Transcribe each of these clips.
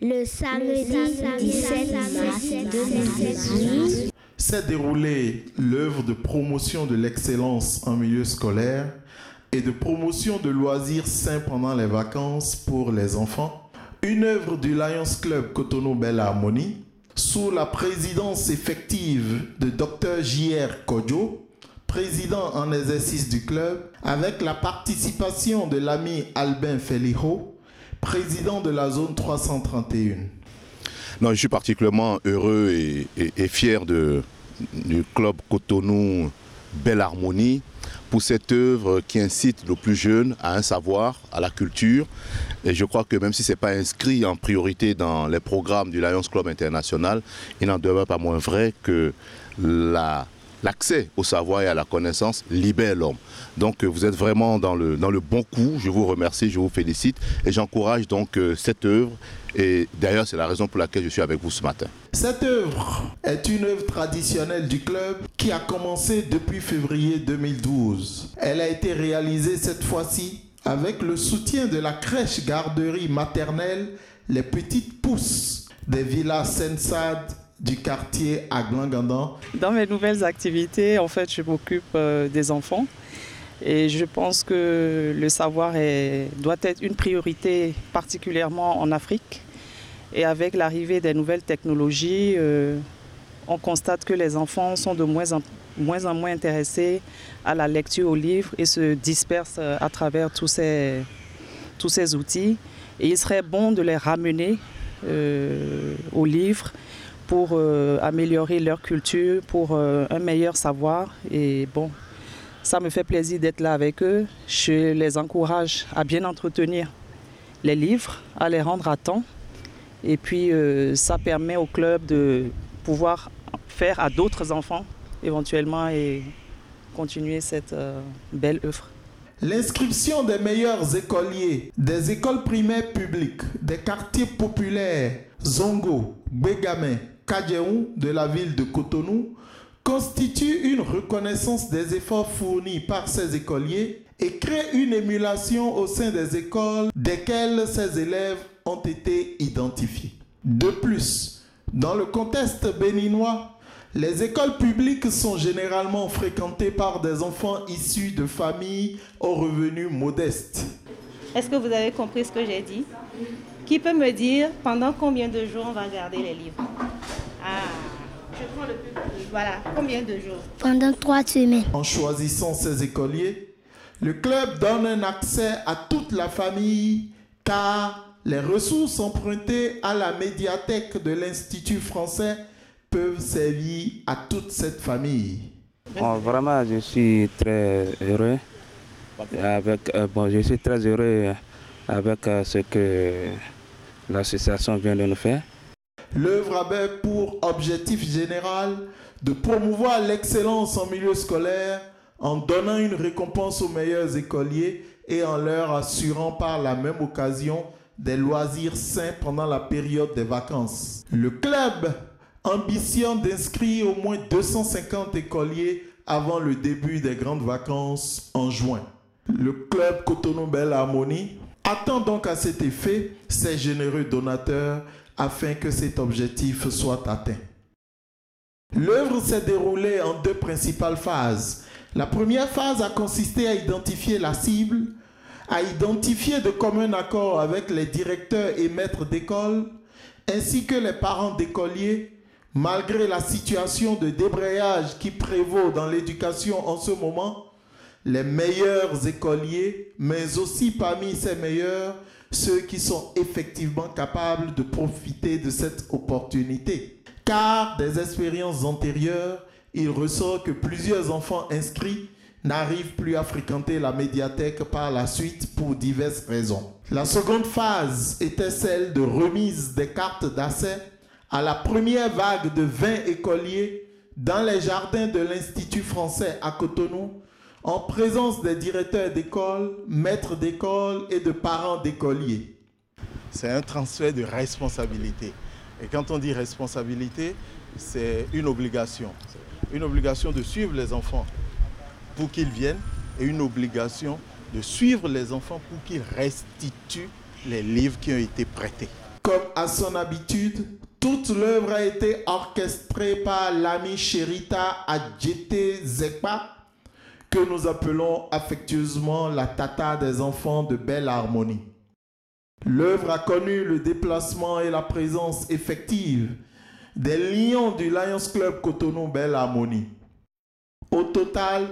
Le samedi 17 mars 2018 s'est déroulée l'œuvre de promotion de l'excellence en milieu scolaire et de promotion de loisirs sains pendant les vacances pour les enfants. Une œuvre du Lions Club Cotonou Belle Harmonie sous la présidence effective de Dr J.R. Kodjo, président en exercice du club, avec la participation de l'ami Albin Feliho, président de la zone 331. Non, je suis particulièrement heureux et fier du club Cotonou Belle Harmonie pour cette œuvre qui incite nos plus jeunes à un savoir, à la culture. Et je crois que même si ce n'est pas inscrit en priorité dans les programmes du Lions Club International, il n'en demeure pas moins vrai que l'accès au savoir et à la connaissance libère l'homme. Donc vous êtes vraiment dans le bon coup. Je vous remercie, je vous félicite et j'encourage donc cette œuvre. Et d'ailleurs, c'est la raison pour laquelle je suis avec vous ce matin. Cette œuvre est une œuvre traditionnelle du club qui a commencé depuis février 2012. Elle a été réalisée cette fois-ci avec le soutien de la crèche garderie maternelle Les Petites Pousses des villas Sensad du quartier Aglangandan. Dans mes nouvelles activités, en fait, je m'occupe des enfants et je pense que le savoir doit être une priorité, particulièrement en Afrique. Et avec l'arrivée des nouvelles technologies, on constate que les enfants sont de moins en moins intéressés à la lecture, aux livres et se dispersent à travers tous ces outils. Et il serait bon de les ramener aux livres pour améliorer leur culture, pour un meilleur savoir. Et bon, ça me fait plaisir d'être là avec eux. Je les encourage à bien entretenir les livres, à les rendre à temps. Et puis, ça permet au club de pouvoir faire à d'autres enfants, éventuellement, et continuer cette belle œuvre. L'inscription des meilleurs écoliers des écoles primaires publiques des quartiers populaires Zongo, Bégamé, Kadjeou de la ville de Cotonou constitue une reconnaissance des efforts fournis par ces écoliers et crée une émulation au sein des écoles desquelles ces élèves ont été identifiés. De plus, dans le contexte béninois, les écoles publiques sont généralement fréquentées par des enfants issus de familles aux revenus modestes. Est-ce que vous avez compris ce que j'ai dit? Qui peut me dire pendant combien de jours on va garder les livres? Je prends le plus petit. Voilà, combien de jours? pendant 3 semaines. En choisissant ces écoliers, le club donne un accès à toute la famille car les ressources empruntées à la médiathèque de l'Institut français peuvent servir à toute cette famille. Vraiment, je suis très heureux avec ce que l'association vient de nous faire. L'œuvre avait pour objectif général de promouvoir l'excellence en milieu scolaire en donnant une récompense aux meilleurs écoliers et en leur assurant par la même occasion des loisirs sains pendant la période des vacances. Le club ambitionne d'inscrire au moins 250 écoliers avant le début des grandes vacances en juin. Le club Cotonou Belle Harmonie attend donc à cet effet ses généreux donateurs afin que cet objectif soit atteint. L'œuvre s'est déroulée en 2 principales phases. La première phase a consisté à identifier la cible, à identifier de commun accord avec les directeurs et maîtres d'école, ainsi que les parents d'écoliers, malgré la situation de débrayage qui prévaut dans l'éducation en ce moment, les meilleurs écoliers, mais aussi parmi ces meilleurs, ceux qui sont effectivement capables de profiter de cette opportunité. Car des expériences antérieures, il ressort que plusieurs enfants inscrits n'arrivent plus à fréquenter la médiathèque par la suite pour diverses raisons. La seconde phase était celle de remise des cartes d'accès à la première vague de 20 écoliers dans les jardins de l'Institut français à Cotonou, en présence des directeurs d'école, maîtres d'école et de parents d'écoliers. C'est un transfert de responsabilité. Et quand on dit responsabilité, c'est une obligation. Une obligation de suivre les enfants pour qu'ils viennent et une obligation de suivre les enfants pour qu'ils restituent les livres qui ont été prêtés. comme à son habitude, toute l'œuvre a été orchestrée par l'ami Sherita Adjete Zekpa, que nous appelons affectueusement la tata des enfants de Belle Harmonie. L'œuvre a connu le déplacement et la présence effective des lions du Lions Club Cotonou Belle Harmonie. Au total,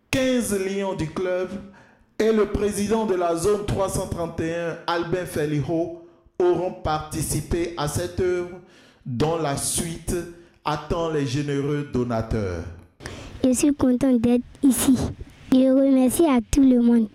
15 lions du club et le président de la zone 331, Albin Feliho, auront participé à cette œuvre dont la suite attend les généreux donateurs. Je suis content d'être ici. Je remercie à tout le monde.